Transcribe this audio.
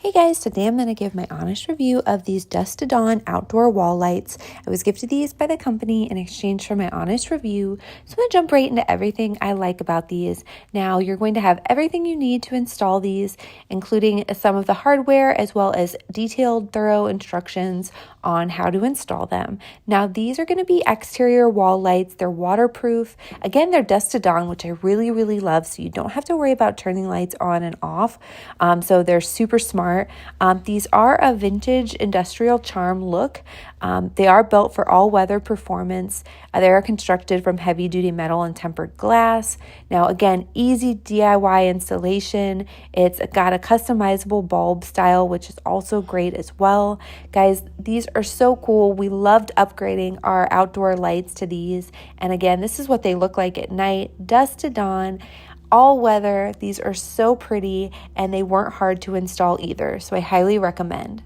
Hey guys, today I'm going to give my honest review of these Dusk to Dawn outdoor wall lights. I was gifted these by the company in exchange for my honest review, so I'm going to jump right into everything I like about these. Now, you're going to have everything you need to install these, including some of the hardware as well as detailed, thorough instructions on how to install them. Now, these are going to be exterior wall lights. They're waterproof. Again, they're Dusk to Dawn, which I really love, so you don't have to worry about turning lights on and off. So they're super smart. These are a vintage industrial charm look. They are built for all-weather performance. They are constructed from heavy-duty metal and tempered glass. Now, again, easy DIY installation. It's got a customizable bulb style, which is also great as well. Guys, these are so cool. We loved upgrading our outdoor lights to these. And again, this is what they look like at night. Dusk to Dawn. All weather. These are so pretty and they weren't hard to install either, so I highly recommend.